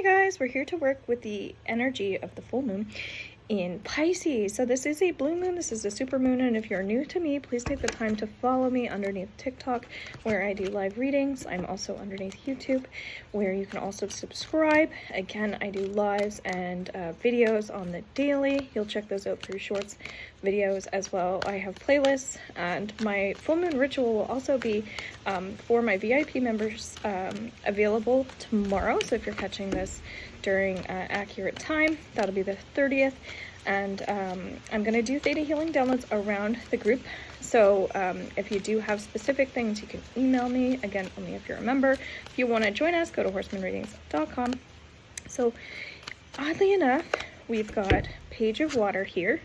Hey guys, we're here to work with the energy of the full moon in Pisces. So this is a blue moon, this is a super moon, and if you're new to me, please take the time to follow me underneath TikTok where I do live readings. I'm also underneath YouTube where you can also subscribe. Again, I do lives and videos on the daily. You'll check those out through shorts videos as well. I have playlists, and my full moon ritual will also be for my VIP members available tomorrow. So if you're catching this during accurate time, that'll be the 30th, and I'm going to do theta healing downloads around the group. So if you do have specific things, you can email me, again, only if you're a member. If you want to join us, go to horsemanreadings.com. So oddly enough, we've got Page of Water here,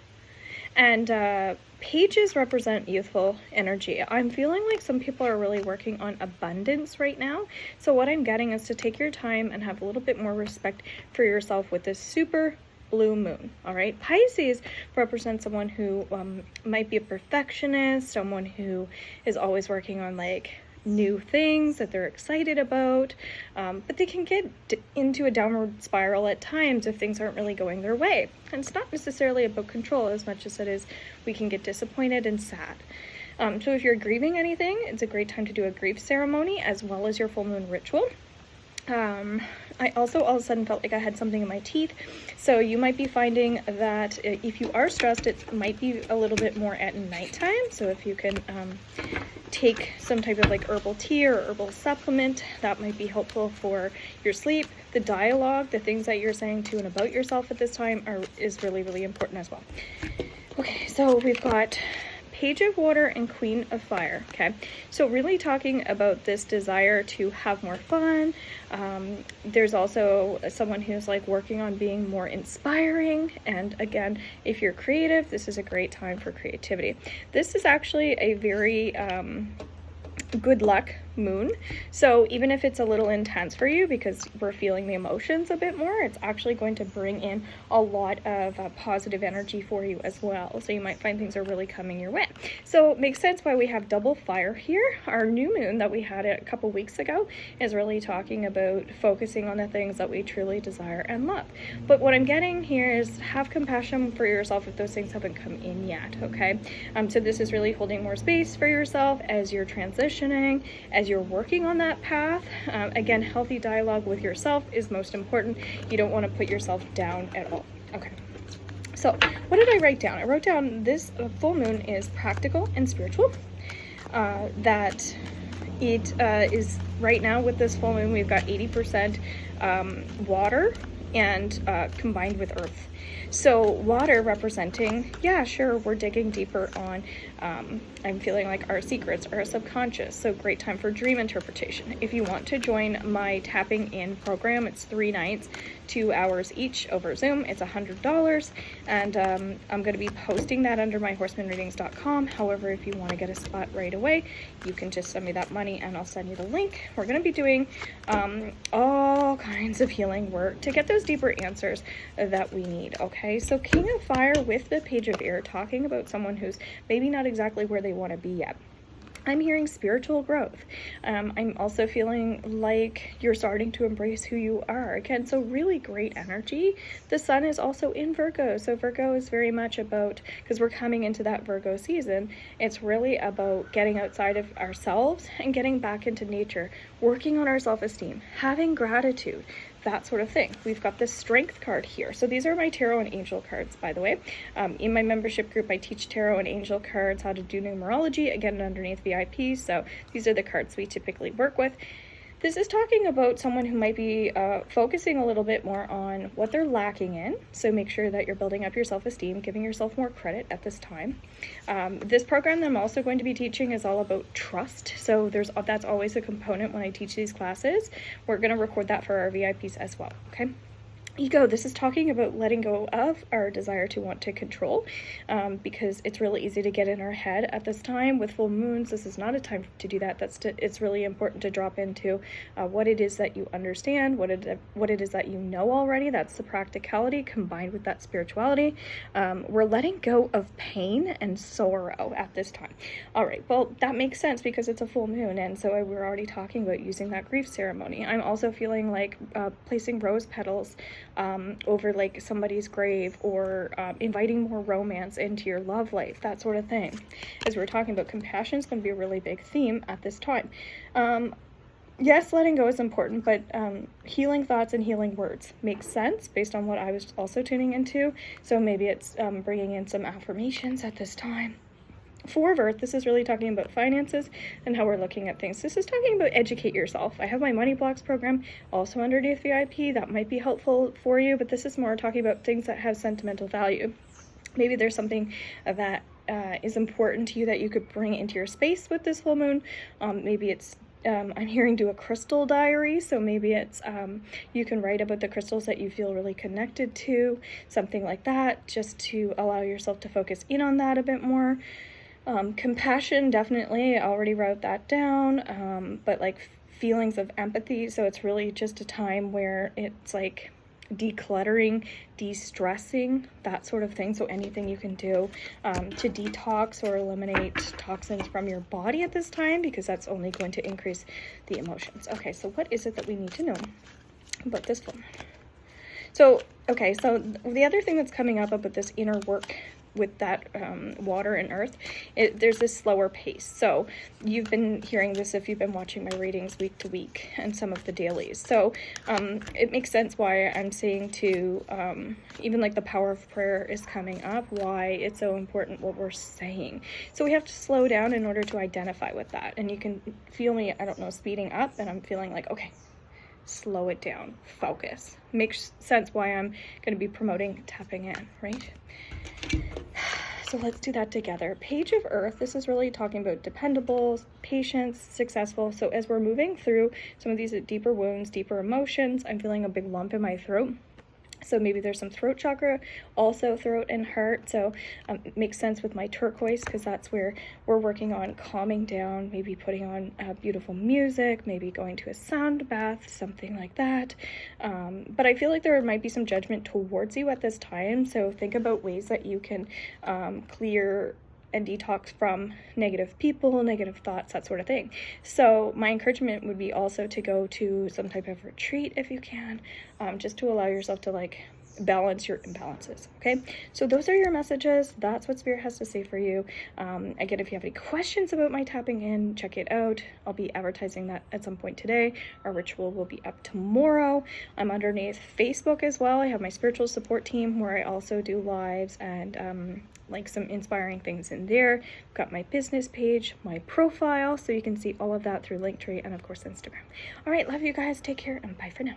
and pages represent youthful energy. I'm feeling like some people are really working on abundance right now. So what I'm getting is to take your time and have a little bit more respect for yourself with this super blue moon. All right, Pisces represents someone who might be a perfectionist, someone who is always working on like new things that they're excited about, but they can get into a downward spiral at times if things aren't really going their way. And it's not necessarily about control as much as it is we can get disappointed and sad. So if you're grieving anything, it's a great time to do a grief ceremony as well as your full moon ritual. I also all of a sudden felt like I had something in my teeth. So you might be finding that if you are stressed, it might be a little bit more at nighttime. So if you can take some type of like herbal tea or herbal supplement, that might be helpful for your sleep. The dialogue, the things that you're saying to and about yourself at this time is really, really important as well. Okay, so we've got Page of Water and Queen of Fire. Okay, so really talking about this desire to have more fun. There's also someone who's like working on being more inspiring, and again, if you're creative, this is a great time for creativity. This is actually a very good luck moon, so even if it's a little intense for you because we're feeling the emotions a bit more, it's actually going to bring in a lot of positive energy for you as well. So you might find things are really coming your way. So it makes sense why we have double fire here. Our new moon that we had a couple weeks ago is really talking about focusing on the things that we truly desire and love. But what I'm getting here is have compassion for yourself if those things haven't come in yet. Okay, so this is really holding more space for yourself as you're transitioning, as you're working on that path. Again, healthy dialogue with yourself is most important. You don't want to put yourself down at all. Okay, so what did I write down? I wrote down this full moon is practical and spiritual. That it is right now with this full moon, we've got 80% water and combined with earth. So water representing, yeah, sure, we're digging deeper on, I'm feeling like our secrets, our subconscious. So great time for dream interpretation. If you want to join my tapping in program, it's 3 nights, 2 hours each over Zoom. It's $100, and I'm going to be posting that under my horsemanreadings.com. However, if you want to get a spot right away, you can just send me that money and I'll send you the link. We're going to be doing all kinds of healing work to get those deeper answers that we need. Okay, so King of Fire with the Page of Air, talking about someone who's maybe not exactly where they want to be yet. I'm hearing spiritual growth. I'm also feeling like you're starting to embrace who you are. Again, so really great energy. The sun is also in Virgo. So Virgo is very much about, because we're coming into that Virgo season, it's really about getting outside of ourselves and getting back into nature, working on our self-esteem, having gratitude, that sort of thing. We've got this Strength card here. So these are my tarot and angel cards, by the way. In my membership group, I teach tarot and angel cards, how to do numerology, again, underneath VIP. So these are the cards we typically work with. This is talking about someone who might be focusing a little bit more on what they're lacking in. So make sure that you're building up your self-esteem, giving yourself more credit at this time. This program that I'm also going to be teaching is all about trust. So that's always a component when I teach these classes. We're going to record that for our VIPs as well. Okay. ego, this is talking about letting go of our desire to want to control, because it's really easy to get in our head at this time with full moons. This is not a time to do that. It's really important to drop into what it is that you understand, what it is that you know already. That's the practicality combined with that spirituality. We're letting go of pain and sorrow at this time. All right, well, that makes sense because it's a full moon, and so we're already talking about using that grief ceremony. I'm also feeling like placing rose petals over like somebody's grave, or inviting more romance into your love life, that sort of thing. As we're talking about, compassion is going to be a really big theme at this time. Yes, letting go is important, but healing thoughts and healing words makes sense based on what I was also tuning into. So maybe it's bringing in some affirmations at this time. Four of Earth, this is really talking about finances and how we're looking at things. This is talking about educate yourself. I have my Money Blocks program also underneath VIP. That might be helpful for you, but this is more talking about things that have sentimental value. Maybe there's something that is important to you that you could bring into your space with this full moon. Maybe it's I'm hearing do a crystal diary, so maybe it's you can write about the crystals that you feel really connected to, something like that, just to allow yourself to focus in on that a bit more. Compassion, definitely, I already wrote that down, but like feelings of empathy, so it's really just a time where it's like decluttering, de-stressing, that sort of thing. So anything you can do to detox or eliminate toxins from your body at this time, because that's only going to increase the emotions. Okay, so what is it that we need to know about this one? So, okay, so the other thing that's coming up about this inner work with that water and earth, there's this slower pace. So you've been hearing this if you've been watching my readings week to week and some of the dailies. So it makes sense why I'm saying to, even like the power of prayer is coming up, why it's so important what we're saying. So we have to slow down in order to identify with that. And you can feel me, I don't know, speeding up, and I'm feeling like, okay, slow it down, focus. Makes sense why I'm going to be promoting tapping in, right? So let's do that together. Page of Earth, this is really talking about dependable, patience, successful. So as we're moving through some of these deeper wounds, deeper emotions, I'm feeling a big lump in my throat. So maybe there's some throat chakra, also throat and heart. So it makes sense with my turquoise, because that's where we're working on calming down, maybe putting on beautiful music, maybe going to a sound bath, something like that. But I feel like there might be some judgment towards you at this time. So think about ways that you can clear and detox from negative people, negative thoughts, that sort of thing. So my encouragement would be also to go to some type of retreat if you can, just to allow yourself to like balance your imbalances. Okay, so those are your messages. That's what Spirit has to say for you. Again, if you have any questions about my tapping in, check it out. I'll be advertising that at some point today. Our ritual will be up tomorrow. I'm underneath Facebook as well. I have my spiritual support team where I also do lives and like some inspiring things in there. I've got my business page, my profile, so you can see all of that through Linktree and of course Instagram. All right, love you guys. Take care and bye for now.